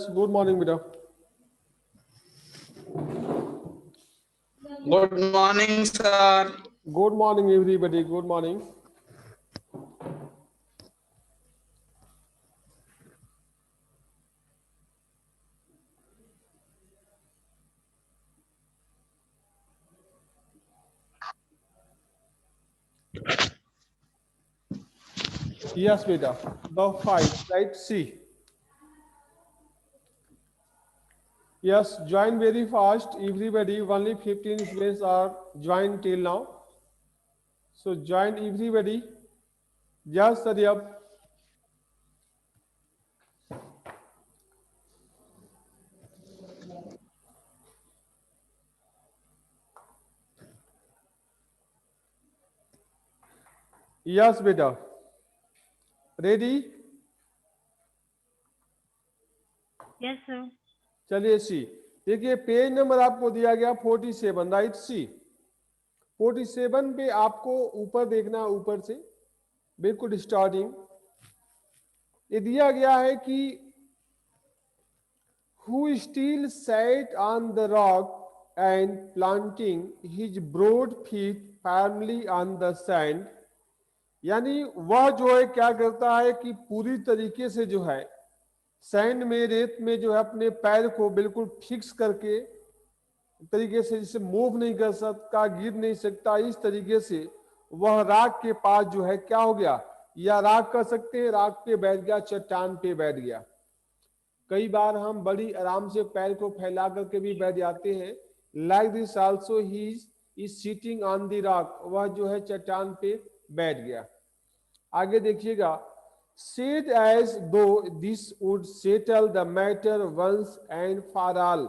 Good morning, beta. Good morning, sir. Good morning, everybody. Good morning. Yes, beta. The fight, right? C. Yes, join very fast. Everybody, only 15 students are joined till now. So join everybody. Just hurry up. Yes, beta. Ready? Yes sir. चलिए सी। देखिए page number आपको दिया गया 47, right? सी 47 पे आपको ऊपर देखना, ऊपर से बिल्कुल स्टार्टिंग ये दिया गया है कि who still sat on the rock and planting his broad feet firmly on the sand, यानी वह जो है क्या करता है कि पूरी तरीके से जो है सैंड में, रेत में जो है अपने पैर को बिल्कुल फिक्स करके तरीके से, जिसे मूव नहीं कर सकता, गिर नहीं सकता, इस तरीके से वह राख के पास जो है क्या हो गया, या राख कर सकते हैं, राख पे बैठ गया, चट्टान पे बैठ गया। कई बार हम बड़ी आराम से पैर को फैला करके भी बैठ जाते हैं। Like this also he is sitting on the rock, वह जो है चट्टान पे बैठ गया। आगे देखिएगा, said as though this would settle the matter once and for all,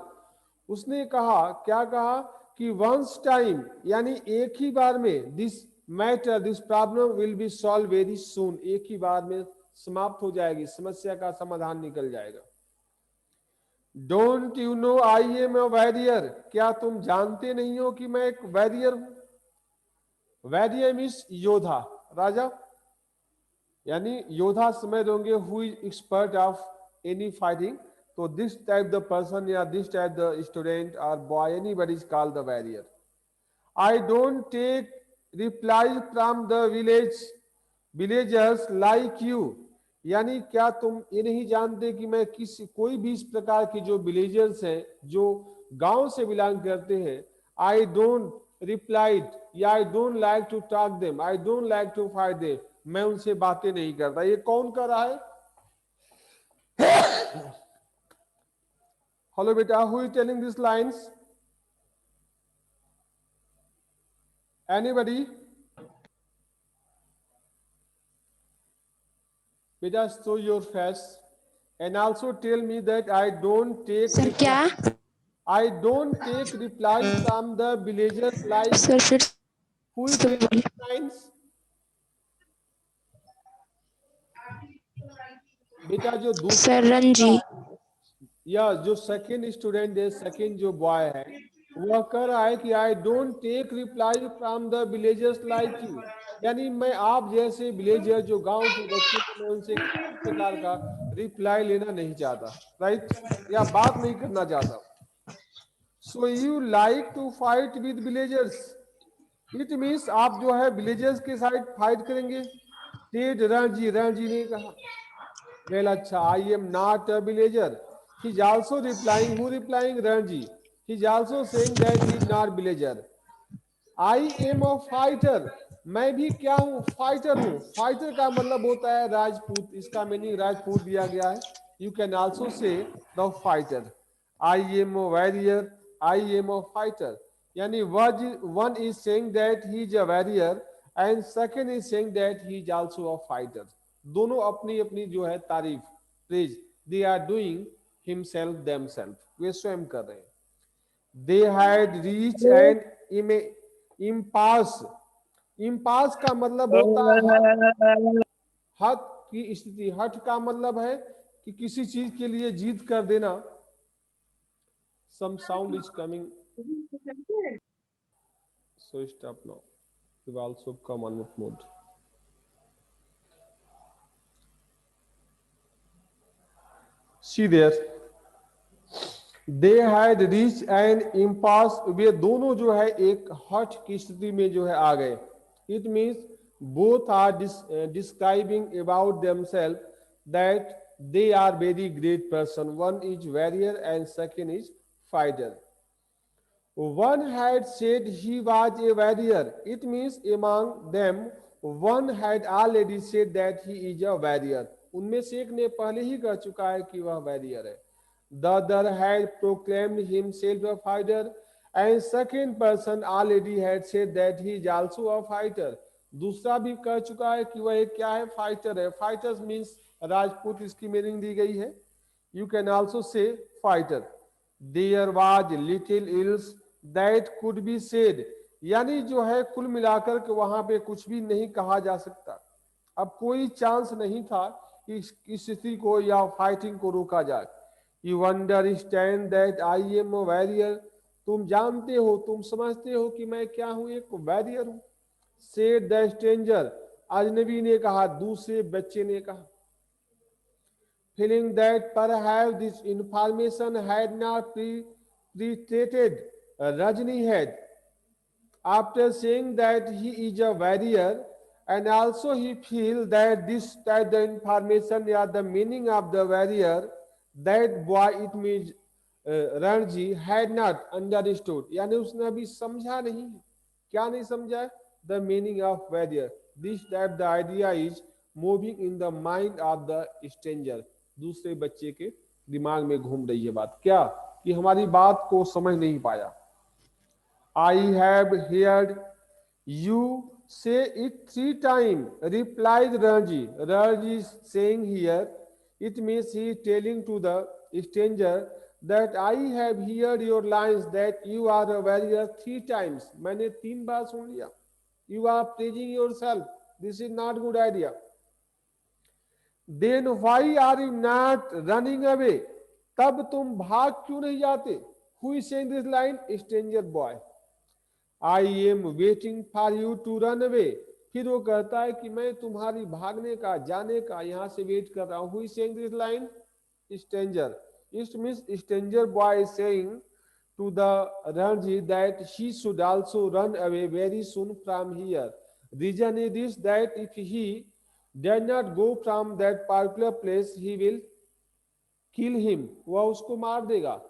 उसने कहा, क्या कहा कि once time, यानी एक ही बार में, this matter, this problem will be solved very soon, एक ही बार में समाप्त हो जाएगी, समस्या का समाधान निकल जाएगा। Don't you know I am a warrior, क्या तुम जानते नहीं हो कि मैं एक वैरियर हूं? वैरियर मीन्स योद्धा, राजा, यानी योद्धा समझ होंगे, who is expert of any fighting. तो दिस टाइप द पर्सन या दिस टाइप द स्टूडेंट और boy, anybody is called the warrior. I don't take reply from the villagers like you, यानी क्या तुम ये नहीं जानते कि मैं कोई भी इस प्रकार के जो विलेजर्स हैं, जो गांव से बिलोंग करते हैं, आई डोंट रिप्लाइड, या I don't like to talk them, I don't like to fight them, मैं उनसे बातें नहीं करता। ये कौन कर रहा है? हेलो बेटा, who is telling this lines? Anybody? बेटा show your face and also tell me that I don't take sir क्या? I don't take reply from the villagers like sir फिर who is से telling बोलिए। these lines? बेटा जो दूसरा sir Ranji. या जो सेकंड स्टूडेंट है, सेकंड जो बॉय है, वह कह रहा है कि I don't take reply from the villagers like you, यानी मैं आप जैसे विलेजर जो गांव के बच्चे को, मैं उनसे किसी प्रकार का रिप्लाई लेना नहीं चाहता, राइट, या बात नहीं करना चाहता। So you like to fight with villagers, it means आप जो है विलेजर्स के साथ फाइट करेंगे। टेड रणजी ने कहा, वेल अच्छा, I am not a villager. He is also replying, who replying? Ranji. He is also saying that he is not villager. I am a fighter. मैं भी क्या हूं? फाइटर हूं। फाइटर का मतलब होता है राजपूत, इसका मीनिंग राजपूत दिया गया है। You can also say the fighter. I am a warrior, I am a fighter, यानी one is saying that he is a warrior and second is saying that he is also a fighter. दोनों अपनी अपनी जो है तारीफ, praise, they are doing himself themselves, वे स्वयं कर रहे हैं। They had reach and impasse, impasse का मतलब होता है हद की स्थिति। हट का मतलब है कि किसी चीज के लिए जीत कर देना। Some sound is coming, so stop now, you will also come on mode. See there, they had reach an impasse, वे दोनों जो है एक हठ की स्थिति में जो है आ गए. It means both are describing about themselves that they are very great person. One is warrior and second is fighter. One had said he was a warrior. It means among them one had already said that he is a warrior. उनमें से एक ने पहले ही कह चुका है कि वह warrior है. The other had proclaimed himself a fighter, and second person already had said that he is also a fighter. दूसरा भी कह चुका है कि वह एक क्या है, फाइटर है. फाइटर्स मीन्स राजपूत, इसकी मीनिंग दी गई है. You can also say fighter. There was little else that could be said, यानी जो है कुल मिलाकर के वहां पे कुछ भी नहीं कहा जा सकता. अब कोई चांस नहीं था कि इस स्थिति को या फाइटिंग को रोका जाए. You understand that I am a warrior, तुम जानते हो, तुम समझते हो कि मैं क्या हूं, एक वॉरियर हूं. सेड द स्ट्रेंजर, अजनबी ने कहा, दूसरे बच्चे ने कहा. Feeling that perhaps this information had not penetrated Rajni head. After saying that he is a warrior, and also he feel that this that the information or the meaning of the warrior, that boy it means Ranji had not understood. यानी उसने अभी समझा नहीं. क्या नहीं समझा? The meaning of warrior. This type the idea is moving in the mind of the stranger. दूसरे बच्चे के दिमाग में घूम रही है बात. क्या? कि हमारी बात को समझ नहीं पाया. I have heard you say it 3 times, replied Ranji. Ranji is saying here, it means he is telling to the stranger that I have heard your lines that you are a warrior 3 times. मैंने 3 बार सुन लिया. You are praising yourself. This is not good idea. Then why are you not running away? तब तुम भाग क्यों नहीं जाते? Who is saying this line? Stranger boy. I am waiting for you to run away. फिर वो कहता है कि मैं तुम्हारी भागने का, जाने का यहाँ से वेट कर रहा हूँ. Who is saying this line? Stranger. It means stranger boy is saying to the Ranji that she should also run away very soon from here. Reason is this, that if he does not go from that particular place, he will kill him. वह उसको मार देगा.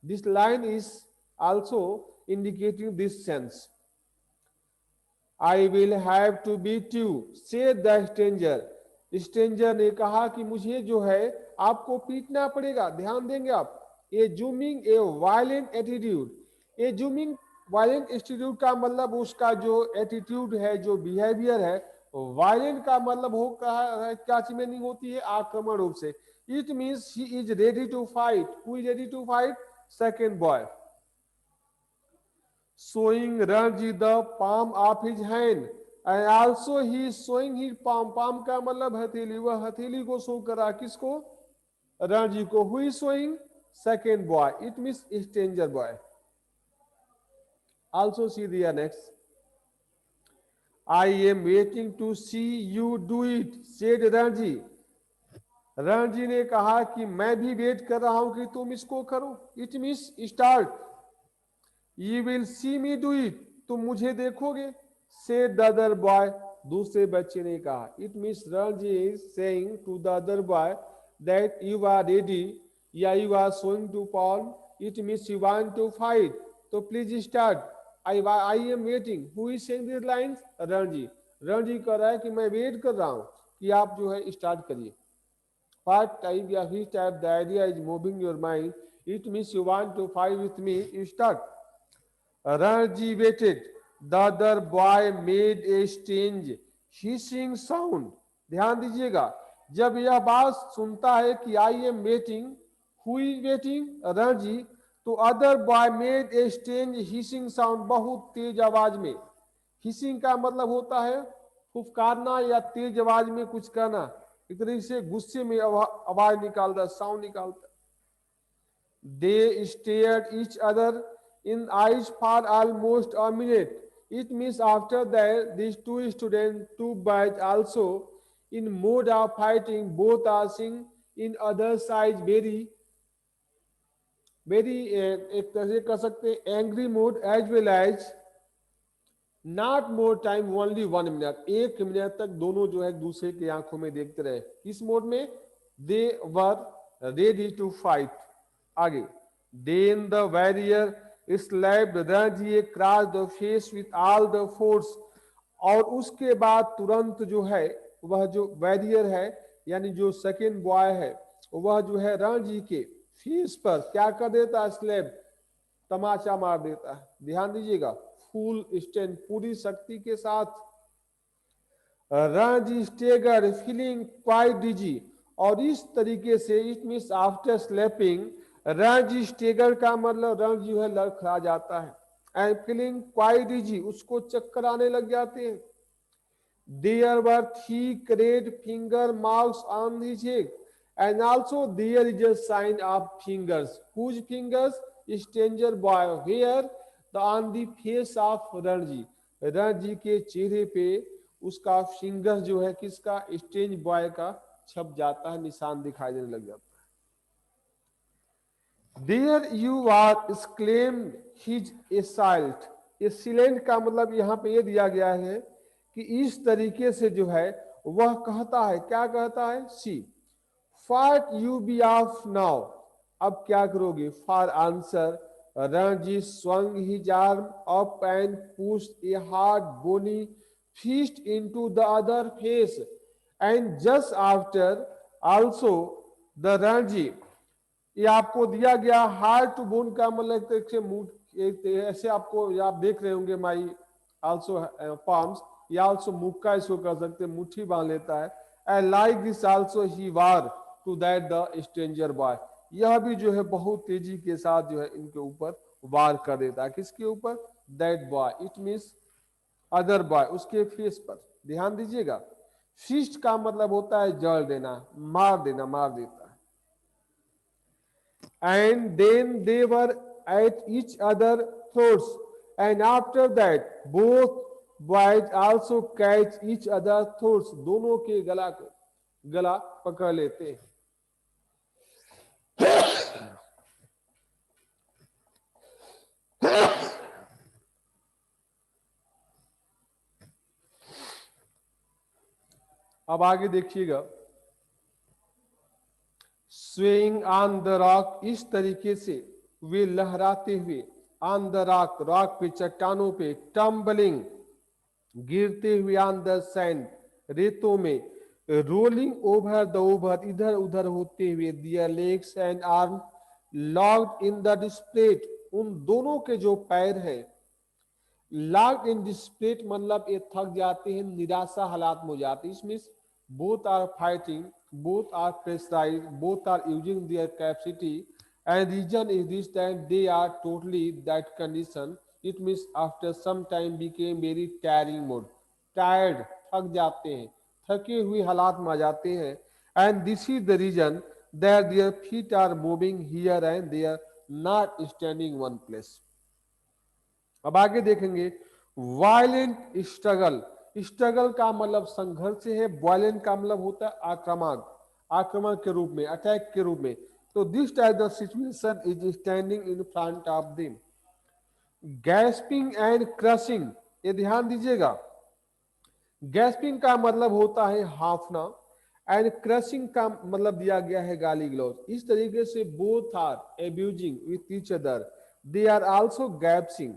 This line is also indicating this sense. I will have to beat you, said the stranger. Stranger ने कहा कि मुझे जो है आपको पीटना पड़ेगा. ध्यान देंगे आप. Assuming a violent attitude. Assuming violent attitude का मतलब उसका जो एटीट्यूड है, जो बिहेवियर है, वायलेंट का मतलब हो क्या मीनिंग होती है? आक्रमण रूप से. It means he is ready to fight. Who is ready to fight? Second boy. Showing Ranji the palm of his hand, and also he is showing his palm. Palm का मतलब हथेली. वह हथेली को शो कर रहा. किसको? रणजी को. Who is showing? Second boy. It means stranger boy. Also see the next. I am waiting to see you do it, said Ranji. Ranji ने कहा कि मैं भी वेट कर रहा हूं कि तुम इसको करो. It means start. You will see me do it. तुम मुझे देखोगे. said the other boy. दूसरे बच्चे ने कहा. It means Ranji is saying to the other boy that you are ready. Yeah, you are showing to palm. It means you want to fight. So please start. I am waiting. Who is saying these lines? Ranji. Ranji कह रहा है कि मैं wait कर रहा हूं कि आप जो है स्टार्ट करिए. Part type या which type the idea is moving your mind. It means you want to fight with me. You start. Ranji waited. The other boy made a strange hissing sound. ध्यान दीजिएगा. जब यह बात सुनता है कि I am waiting, who is waiting? Ranji. तो other boy made a strange hissing sound. बहुत तेज आवाज में. Hissing का मतलब होता है फुफकारना या तेज आवाज में कुछ कहना. एक तरीके से गुस्से में आवाज निकालता, साउंड निकालता. They stared each other in eyes for almost a minute. It means after that these two students, two boys also in mode of fighting, both are seeing in other side very very एक तरह से कह सकते हैं angry mode as well as not more time only 1 minute, 1 minute तक दोनों जो है एक दूसरे की आंखों में देखते रहे। किस मोड में? They were ready to fight. आगे, then the warrior slapped Ranji cross the face with all the force. और उसके बाद तुरंत जो है वह जो वॉरियर है यानी जो सेकेंड बॉय है वह जो है रणजी के फेस पर क्या कर देता है? स्लैप, तमाचा मार देता है। ध्यान दीजिएगा, फुल स्टैंड, पूरी शक्ति के साथ। रणजी स्टेगर फीलिंग क्वाइट डिजी। और इस तरीके से it means after slapping Ranji stagger का मतलब रण जो है लड़खड़ा जाता है। एंड फीलिंग क्वाइट डिजी, उसको चक्कर आने लग जाते हैं। There were thick red finger marks on his head, and also there is a sign of fingers. Whose fingers? Stranger boy. Where? On the face of Ranji. Ranji के चेहरे पे उसका फिंगर जो है किसका? स्ट्रेंज बॉय का छप जाता है, निशान दिखाई देने लग जाता है। There you are exclaimed his assault। assailant का मतलब यहाँ पे ये दिया गया है कि इस तरीके से जो है वह कहता है, क्या कहता है? सी फाट यू बी ऑफ नाउ। अब क्या करोगे? For answer Ranji swung his arm up and pushed a hard bony fist into the other face, and just after also the Ranji, ये आपको दिया गया हार्ट टू बोन का मतलब एक से मुंह एक ऐसे आपको आप देख रहे होंगे माई आल्सो पाम्स, या आल्सो मुक्का इसको कर सकते हैं, मुट्ठी बांध लेता है। And like this also he war to that the stranger boy. यह भी जो है बहुत तेजी के साथ जो है इनके ऊपर वार कर देता है। किसके ऊपर? That boy, it means other boy, उसके फेस पर। ध्यान दीजिएगा, फिस्ट का मतलब होता है जड़ देना, मार देना, मार देता है। And then they were at each other throats, and after that both boys also catch each other throats। दोनों के गला पकड़ लेते हैं। अब आगे देखिएगा, स्विंग ऑन द रॉक, इस तरीके से वे लहराते हुए ऑन द रॉक, रॉक पे, चट्टानों पे, टम्बलिंग, गिरते हुए ऑन द सैंड, रेतों में, रोलिंग ओवर द ओवर, इधर उधर होते हुए, their legs and arm locked in the displate, उन दोनों के जो पैर है लॉक्ड इन डिस्प्लेट मतलब ये थक जाते हैं, निराशा हालात में हो जाते हैं। इसमें both are fighting, both are pressurized, both are using their capacity, and reason is this that they are totally that condition। It means after some time became very tiring mode, tired, थक जाते हैं, थके हुए हालात में आ जाते हैं। and this is the reason that their feet are moving here and there, not standing one place। अब आगे देखेंगे, वायलेंट स्ट्रगल, स्ट्रगल का मतलब संघर्ष है, वायलेंट का मतलब होता है आक्रामक, आक्रमण के रूप में, अटैक के रूप में। तो this type of situation is standing in front of them. Gasping and crushing, ये ध्यान दीजिएगा, गैस्पिंग का मतलब होता है हाफना, एंड क्रशिंग का मतलब दिया गया है गाली गलौज। इस तरीके से both are abusing with each other, they are also gasping.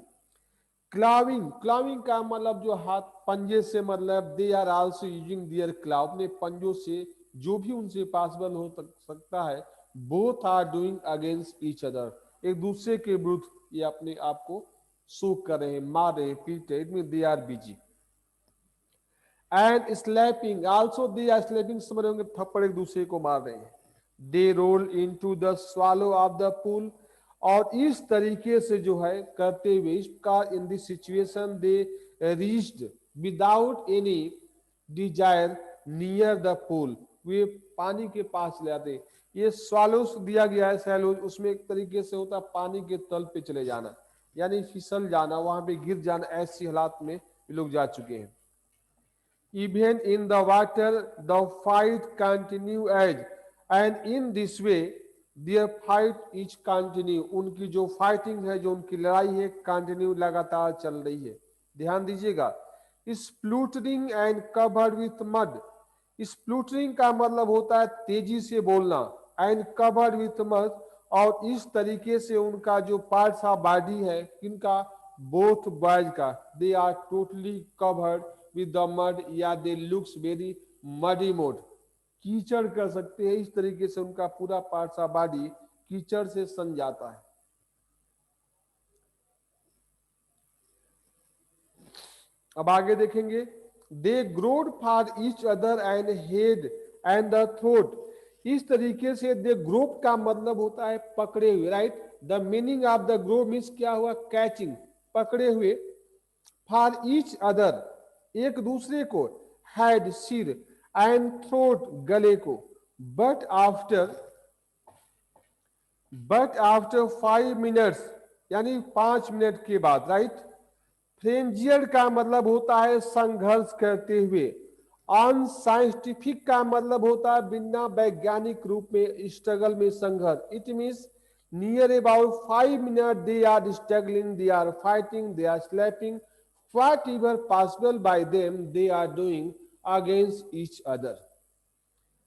Clawing, clawing का मतलब जो हाथ पंजे से मतलब they are also using their claw, अपने पंजों से जो भी उनसे पॉसिबल हो सकता है। Both are doing against each other, एक दूसरे के विरुद्ध ये अपने आप को शो कर रहे हैं, मार रहे हैं, पीट रहे, it mean they are busy. And slapping, also they are slapping, समझ होंगे थप्पड़ एक दूसरे को मार रहे हैं। They roll into the swallow of the pool, और इस तरीके से जो है करते हुए इस प्रकार in this situation they reached without any desire near the pool, वे पानी के पास ले आते। ये स्वालोस दिया गया है, सैलोज, उसमें एक तरीके से होता है पानी के तल पे चले जाना, यानी फिसल जाना, वहां पे गिर जाना, ऐसी हालात में लोग जा चुके हैं। Even in the water the fight continue as, and in this way their fight is continue, उनकी जो फाइटिंग है, जो उनकी लड़ाई है, कंटिन्यू लगातार चल रही है। ध्यान दीजिएगा, स्प्लूटरिंग एंड कवर्ड विथ मड, स्प्लूटरिंग का मतलब होता है तेजी से बोलना, एंड कवर्ड विथ मड, और इस तरीके से उनका जो पार्ट्स ऑफ बॉडी है, किनका, बोथ बॉयज का, they are totally covered with the mud, या they looks very muddy mode, कीचड़ कर सकते हैं, इस तरीके से उनका पूरा पार्ट्स ऑफ बॉडी कीचड़ से सन जाता है। अब आगे देखेंगे, they groped for each other and head and the throat, इस तरीके से दे ग्रोप का मतलब होता है पकड़े हुए, right. The meaning of the grope means क्या हुआ, कैचिंग, पकड़े हुए, फॉर ईच अदर, एक दूसरे को, हेड सिर, एंड थ्रोट गले को, बट आफ्टर 5 मिनट्स, यानी 5 मिनट के बाद, राइट। फ्रेंजियड का मतलब होता है संघर्ष करते हुए, अनसाइंटिफिक का मतलब होता है बिना वैज्ञानिक रूप में, स्ट्रगल में संघर्ष, it means near about 5 minute they are struggling, they are fighting, they are slapping, whatever possible by them they are doing against each other.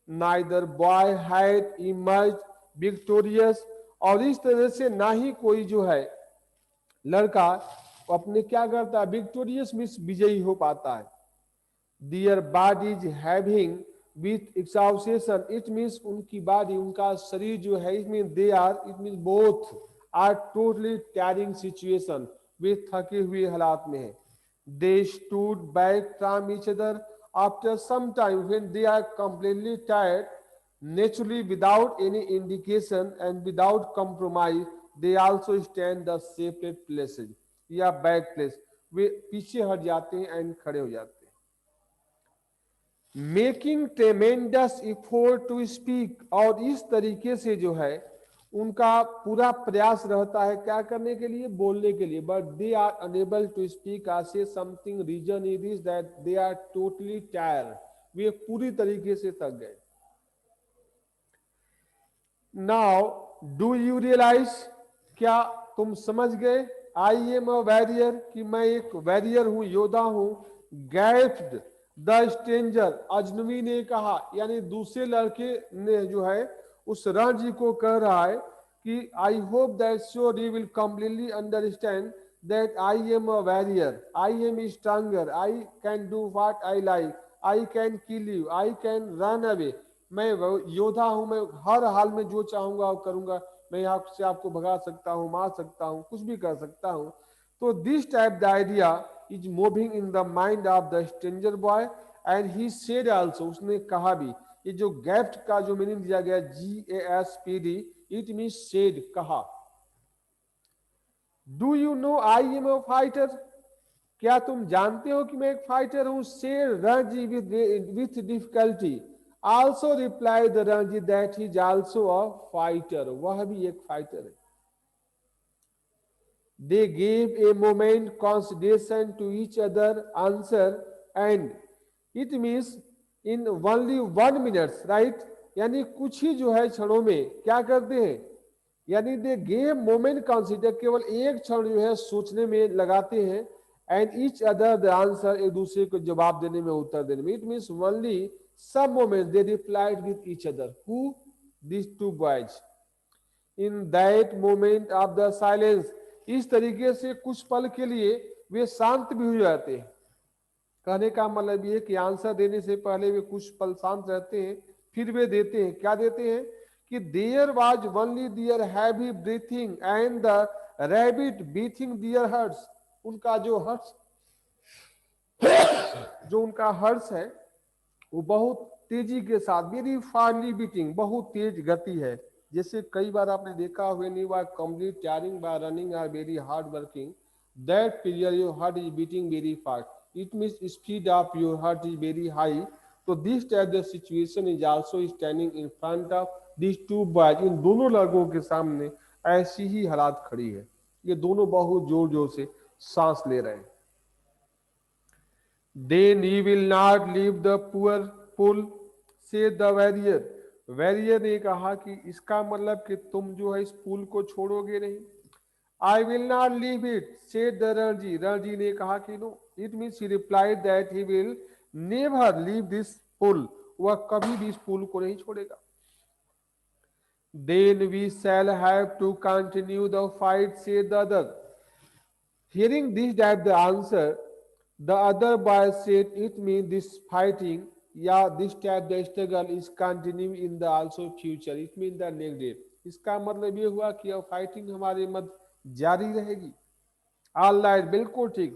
Neither boy had emerged victorious, और इस तरह से ना ही कोई जो है लड़का अपने क्या करता है, विक्टोरियस मीन्स विजयी हो पाता है। Their bodies having with exhaustion, it means उनकी बॉडी, उनका शरीर जो है, it means they are, it means both are totally tiring situation, वे थके हुए हालात में है। They stood back from each other after some time when they are completely tired, naturally without any indication and without compromise, they also stand the separate places या back place, वे पीछे हट जाते हैं एंड खड़े हो जाते हैं। Making tremendous effort to speak, और इस तरीके से जो है उनका पूरा प्रयास रहता है क्या करने के लिए, बोलने के लिए, but they are unable to speak और say something, reason it is that they are totally tired, वे पूरी तरीके से थक गए। नाउ डू यू रियलाइज, क्या तुम समझ गए, आई एम अ वॉरियर, कि मैं एक वॉरियर हूं, योद्धा हूं। गैप्ड द स्ट्रेंजर, अजनबी ने कहा, यानी दूसरे लड़के ने जो है उस रणजी को कह रहा है कि I hope that sure you will completely understand that I am a warrior, I M stronger, I can do what I like, I can kill you, I can run away, मैं योद्धा हूं, मैं हर हाल में जो चाहूंगा वो करूंगा, मैं आपसे आपको भगा सकता हूं, मार सकता हूं, कुछ भी कर सकता हूं। तो this type the idea is moving in the mind of the stranger boy, and he said also, उसने कहा भी, ये जो गैप्ट का जो मीनिंग दिया गया GASPD, इट मीन सेड, कहा। Do you know I am a fighter, क्या तुम जानते हो कि मैं एक फाइटर हूं, said Ranji with difficulty, also reply the Ranji that he is also a fighter, वह भी एक फाइटर है। They gave a moment consideration to each other answer, and it means in only 1 minute, right, यानी कुछ ही जो है क्षणों में क्या करते हैं, यानी दे गेव मोमेंट कंसिडर, केवल एक क्षण जो है सोचने में लगाते हैं, and each other the answer, एक दूसरे को जवाब देने में, उत्तर देने में, it means only some moment they replied with each other, who, this two boys, in that moment of the silence, इस तरीके से कुछ पल के लिए वे शांत भी हो जाते हैं। कहने का मतलब ये कि आंसर देने से पहले वे कुछ पल शांत रहते हैं, फिर वे देते हैं, क्या देते हैं कि there was only their heavy breathing and the rapid beating their hearts, उनका जो हर्ष, जो उनका हर्ष है वो बहुत तेजी के साथ, वेरी फास्टली बीटिंग, बहुत तेज गति है। जैसे कई बार आपने देखा when you are complete tiring by running or very hard working, that period your heart is beating very fast, it means speed of your heart is very high. तो this type the situation is also standing in front of this two boys, इन दोनों लड़कों के सामने ऐसी ही हालात खड़ी है, ये दोनों बहुत जोर जोर से सांस ले रहे हैं। Then he will not leave the poor pool, said the warrior. Warrior ने कहा कि इसका मतलब कि तुम जो है स्कूल को छोड़ोगे नहीं। I will not leave it said the Ranji. Ranji ने कहा कि no, it means he replied that he will never leave this pool, वह कभी भी इस पुल को नहीं छोड़ेगा। Then we shall have to continue the fight, said the other. Hearing this that the answer, the other boy said, it means this fighting, yeah, this type the struggle is continuing in the also future. It means the next day. इसका मतलब ये हुआ कि अब fighting हमारे मध्य जारी रहेगी। All right, बिल्कुल ठीक,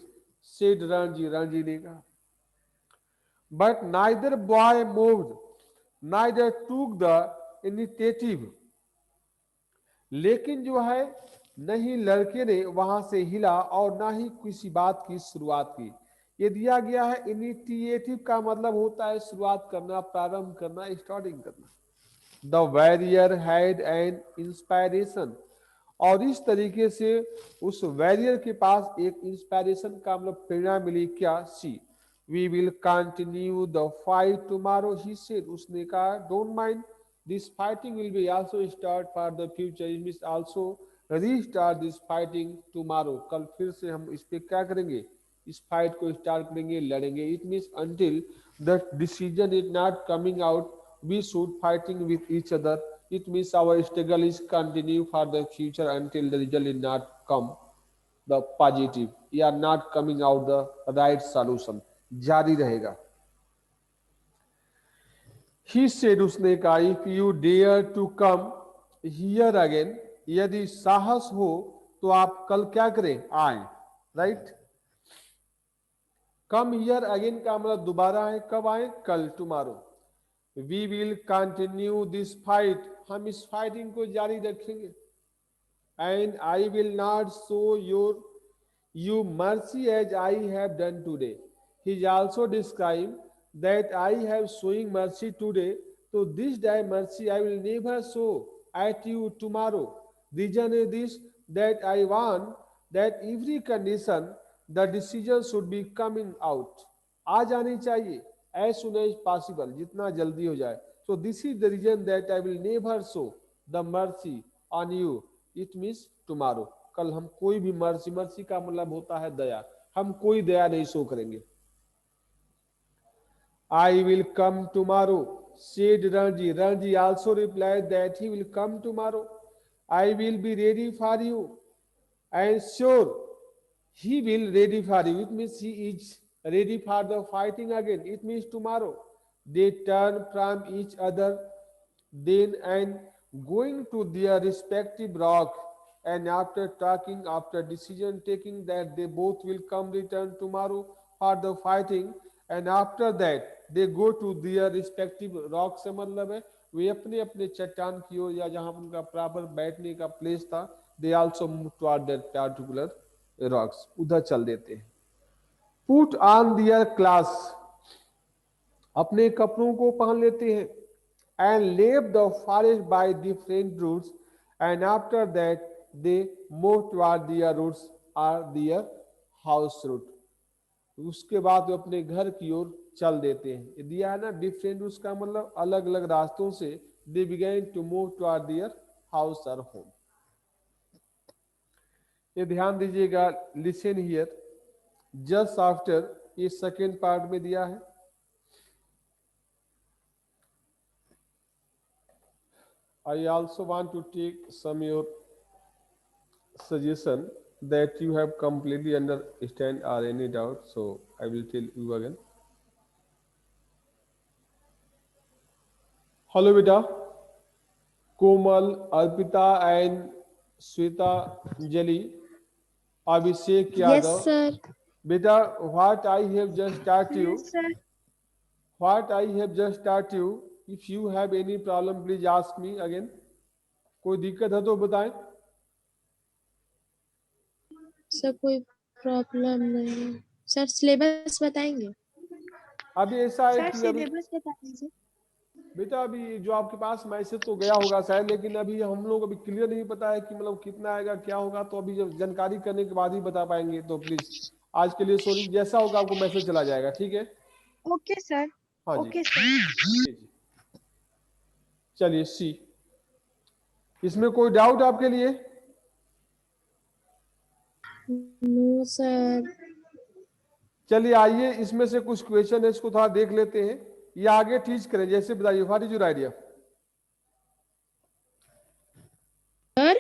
सेड रणजी। रणजी ने कहा। But neither boy moved, neither took the initiative. लेकिन जो है नहीं लड़के ने वहां से हिला और ना ही किसी बात की शुरुआत की। ये दिया गया है, इनिशिएटिव का मतलब होता है शुरुआत करना, प्रारंभ करना, स्टार्टिंग करना। The warrior had an inspiration, और इस तरीके से उस वॉरियर के पास एक इंस्पायरेशन का मतलब प्रेरणा मिली। क्या? See we will continue the fight tomorrow, he said. उसने कहा don't mind, this fighting will be also start for the future, it means also restart this fighting tomorrow। कल फिर से हम इस पे क्या करेंगे, इस फाइट को स्टार्ट करेंगे, लड़ेंगे। it means until the decision is not coming out we should fighting with each other, it means our struggle is continue for the future until the result is not come the positive, we are not coming out the right solution, जारी रहेगा। He said, उसने कहा, if you dare to come here again, यदि साहस हो तो आप कल क्या करें, आए। राइट, कम हियर अगेन का मतलब दोबारा है, कब आए, कल, tomorrow. We will continue this fight, हम इस फाइटिंग को जारी रखेंगे। And I will not show you mercy as I have done today. He is also described that I have showing mercy today, so this day mercy I will never show at you tomorrow. Reason is this, that I want that every condition the decision should be coming out, आ जानी चाहिए as soon as possible, जितना जल्दी हो जाए। So this is the reason that I will never show the mercy on you, it means tomorrow। कल हम कोई भी मर्सी, मर्सी का मतलब होता है दया, हम कोई दया नहीं शो करेंगे। I will come tomorrow, said Ranji. Ranji also replied that he will come tomorrow. I will be ready for you, and sure he will ready for you, it means he is ready for the fighting again, it means tomorrow। They turn from each other then and going to their respective rock, and after talking, after decision taking that they both will come return tomorrow for the fighting, and after that they go to their respective rock, से मतलब है वे अपने अपने चट्टान की ओर या जहां उनका प्रॉपर बैठने का प्लेस था, they also move toward that particular rocks, उधर चल देते हैं। Put on their clothes, अपने कपड़ों को पहन लेते हैं। And leave the forest by different routes, and after that they move toward their routes or their house route। उसके बाद वो अपने घर की ओर चल देते हैं। ये दिया है ना डिफरेंट रूट्स का मतलब अलग अलग रास्तों से, they began to move toward their house or home। ये ध्यान दीजिएगा, लिसन हियर, जस्ट आफ्टर, ये सेकेंड पार्ट में दिया है। I also want to take some your suggestion that you have completely understand or any doubt, so I will tell you again। Hello beta, Komal, Arpita and Sweta Jali, Abhishek Yadav। Yes, sir. Beta, what I have just taught you, Yes, sir. what I have just taught you, if you have any problem please ask me again। कोई दिक्कत है तो बताएं। Sir कोई problem नहीं है। Sir syllabus बताएंगे? अभी ऐसा है सर कि अभी सिलेबस बता दीजिए। बेटा अभी जो आपके पास मैसेज तो गया होगा शायद, लेकिन अभी हम लोग अभी क्लियर नहीं पता है कि मतलब कितना आएगा क्या होगा, तो अभी जब जानकारी करने के बाद ही बता पाएंगे। तो प्लीज आज के लिए सॉरी, जैसा होगा आपको मैसेज चला जाएगा, ठीक है। Okay sir. हाँ जी, ओके सर। जी जी। चलिए सी, इसमें कोई डाउट आपके लिए? No sir. चलिए आइए इसमें से कुछ क्वेश्चन है, इसको थोड़ा देख लेते हैं, ये आगे टीच करें। जैसे बताइए, what is your idea? Sir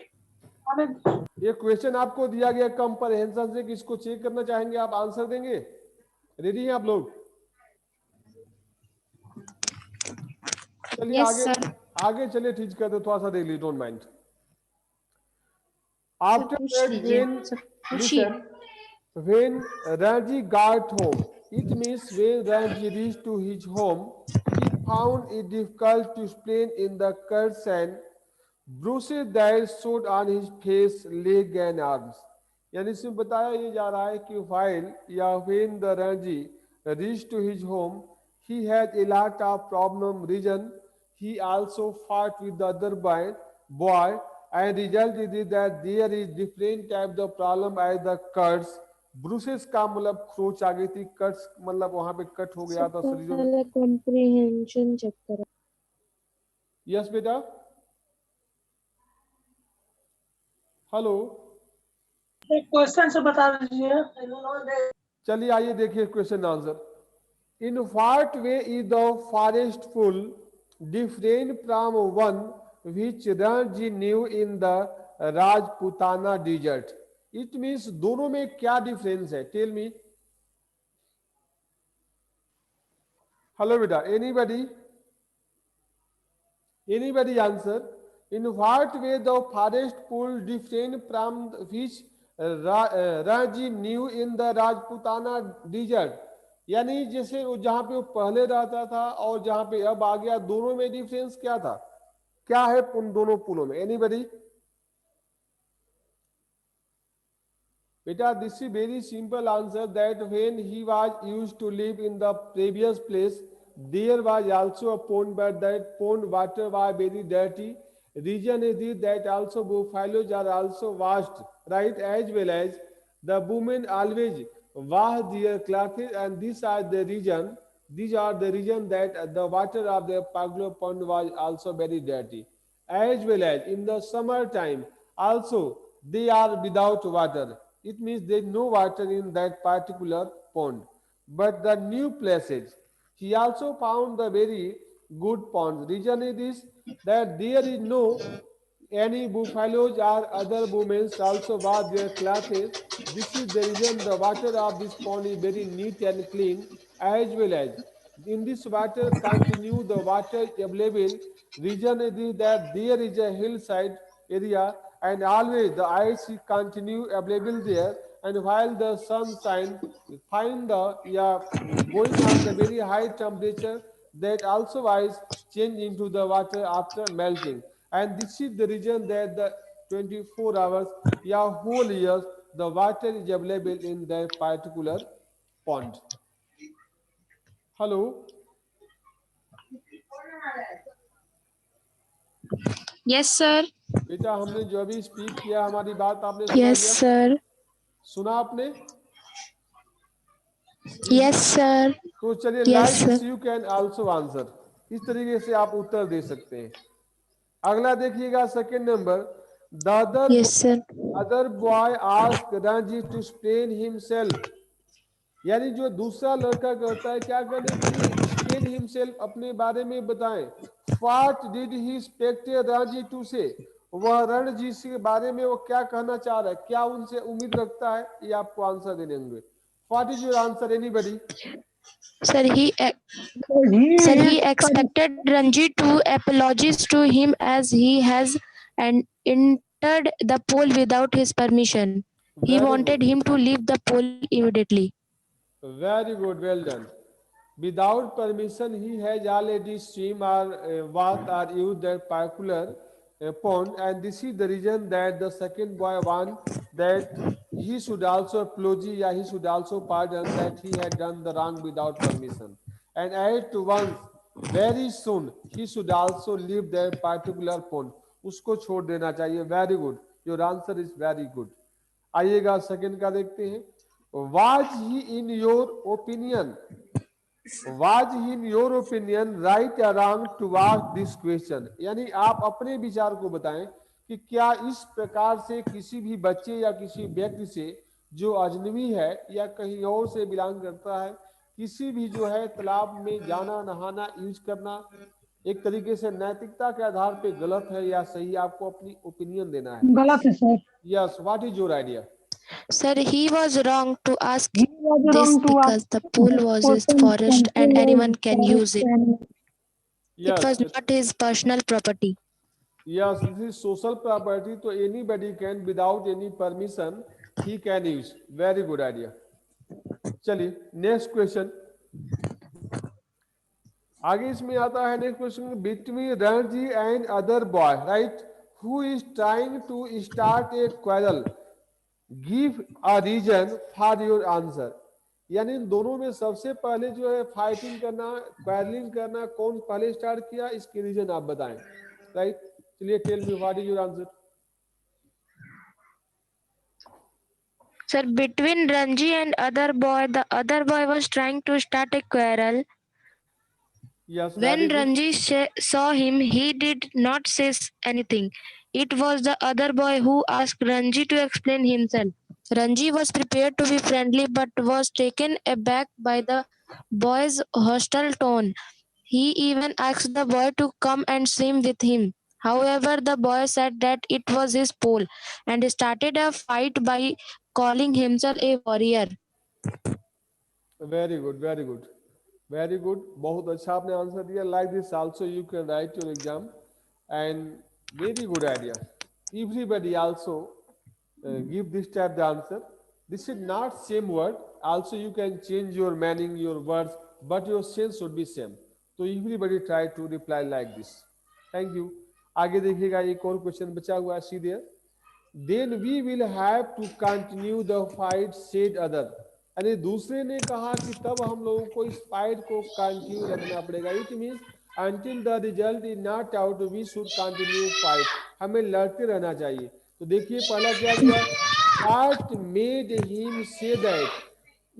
ये क्वेश्चन आपको दिया गया कंप्रहेंशन से, किसको चेक करना चाहेंगे आप? आंसर देंगे? रेडी हैं आप लोग? चलिए यस आगे सर। आगे चलिए टीच करते, थोड़ा सा देख लीजिए, डोंट माइंड। सर आफ्टर पूछ दैट लीजिए, व्हेन, सर पूछिए। Listen, when Ranji got home, it means when Ranji reached to his home, he found it difficult to explain in the curtain bruises that showed on his face, leg and arms. यानी इसमें बताया ये जा रहा है कि while या when the Ranji reached to his home, he had a lot of problem reason. He also fought with the other boy, and result is that there is different type of problem as the cuts. Bruises का मतलब खरोच आ गई थी, cuts मतलब वहां पे cut हो गया सर था शरीरों में। पहले कॉम्प्रिहेंशन चेक करो। यस बेटा, हेलो, क्वेश्चन से बता दीजिए। चलिए आइए देखिए question answer. In what way is the forest full different from one which Ranji knew in the Rajputana desert? It means दोनों में क्या डिफरेंस है? Tell me. हेलो बेटा, anybody answer. In what way the forest full different from which Ranji knew in the Rajputana desert? यानी जैसे वो जहां पे वो पहले रहता था और जहां पे अब आ गया, दोनों में डिफरेंस क्या था? क्या है उन दोनों पुलों में? एनीबडी? बेटा this is very simple answer, that when he was used to live in the previous place, there was also a pond, but that pond water was very dirty. Reason is this, that also buffaloes are also washed, right? As well as the women always wash their clothes, and these are the reason that the water of the Paglo pond was also very dirty. As well as in the summer time also they are without water. It means there is no water in that particular pond. But the new places, he also found the very good ponds. Reason is this, that there is no any buffaloes or other women also wash their clothes. This is the reason the water of this pond is very neat and clean. As well as in this water continue the water available. Reason is this, that there is a hillside area and always the ice continue available there, and while the sun shine find the going on the very high temperature, that also ice change into the water after melting. And this is the reason that the 24 hours whole years the water is available in that particular pond. Hello, yes sir. बेटा हमने जो अभी speak किया, हमारी बात आपने सुना yes लिया? सर। सुना आपने? Yes sir. तो चलिए, Yes, like this sir. You can also answer, इस तरीके से आप उत्तर दे सकते हैं। अगला देखिएगा, second number, the Yes, sir. Other boy ask Ranji to explain himself. यानी जो दूसरा लड़का कहता है क्या करने के लिए? एक्सप्लेन हिमसेल्फ, अपने बारे में बताएं। What did he expect Ranji to say? वह रणजी के बारे में वो क्या कहना चाह रहा है, क्या उनसे उम्मीद रखता है? ये आपको आंसर देने होंगे। What is your answer anybody? Sir, he expected Ranji to apologize to him as he has and entered the pool without his permission. He very wanted good, him to leave the pool immediately. Very good, well done. Without permission, he has already swim or bath or used that particular pond, and this is the reason that the second boy want that he should also apologize, he should also pardon that he had done the wrong without permission, and at once very soon he should also leave that particular pond. उसको छोड़ देना चाहिए। Very good, your answer is very good. आइएगा second का देखते हैं। Was he in your opinion Was in your opinion right or wrong to ask this question? यानी आप अपने विचार को बताएं कि क्या इस प्रकार से किसी भी बच्चे या किसी व्यक्ति से जो अजनबी है या कहीं और से बिलोंग करता है, किसी भी जो है तालाब में जाना, नहाना, यूज करना एक तरीके से नैतिकता के आधार पे गलत है या सही, आपको अपनी ओपिनियन देना है। गलत है sir. Yes, what is your idea? Sir, he was wrong to ask He was this wrong to because ask the pool was his question forest and control anyone can forest use it. and- It was not his personal property. Yes, this is social property, so anybody can without any permission he can use. Very good idea. चलिए next question आगे इसमें आता है। Next question, between Ranji and other boy right who is trying to start a quarrel give a reason for your answer. यानी इन दोनों में सबसे पहले जो है फाइटिंग करना, क्वेरलिंग करना कौन पहले स्टार्ट किया, इसके रीजन आप बताएं। राइट, चलिए tell me what is your answer. Sir, between Ranji and other boy, the other boy was trying to start a quarrel. Yes, When Ranji saw him, he did not say anything. It was the other boy who asked Ranji to explain himself. Ranji was prepared to be friendly but was taken aback by the boy's hostile tone. He even asked the boy to come and swim with him. However, the boy said that it was his pool and started a fight by calling himself a warrior. Very good, very good, very good, बहुत अच्छा आपने answer दिया। Like this also you can write your exam and very good idea. Everybody also give this type the answer. This is not same word, also you can change your meaning, your words, but your sense should be same. So everybody try to reply like this. Thank you. आगे देखिएगा, एक और question बचा हुआ है सीधे। Then we will have to continue the fight said other. यानी दूसरे ने कहा कि तब हम लोगों को इस फाइट को कंटिन्यू रखना पड़ेगा। It means until the result is not out we should continue fight, हमें लड़ते रहना चाहिए। तो देखिए पहला क्या दिया, what made him say that,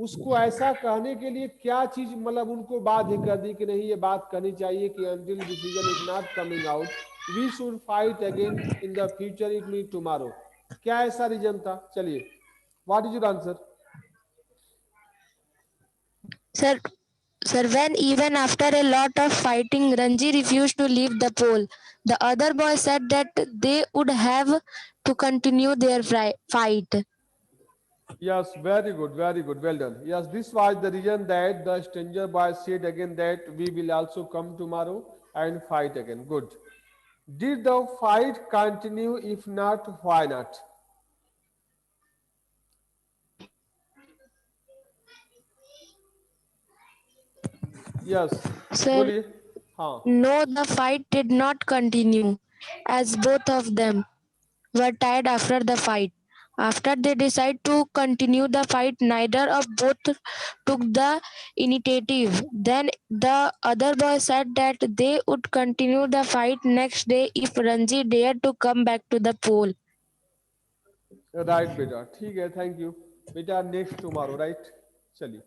उसको ऐसा कहने के लिए क्या चीज मतलब उनको बाध्य कर दी कि नहीं ये बात करनी चाहिए कि until decision is not coming out we should fight again in the future, it means tomorrow। क्या ऐसा रीजन था? चलिए what is your answer? Sir, when even after a lot of fighting, Ranji refused to leave the pole, the other boy said that they would have to continue their fight. Yes, very good, well done। Yes, this was the reason that the stranger boy said again that we will also come tomorrow and fight again। Good। Did the fight continue? If not, why not? Yes, Sir, बोलिए। हाँ, no, the fight did not continue, as both of them were tired after the fight. After they decided to continue the fight, neither of both took the initiative. Then the other boy said that they would continue the fight next day if Ranji dared to come back to the pole. Right बेटा, ठीक है, thank you बेटा। Next tomorrow, right. चलिए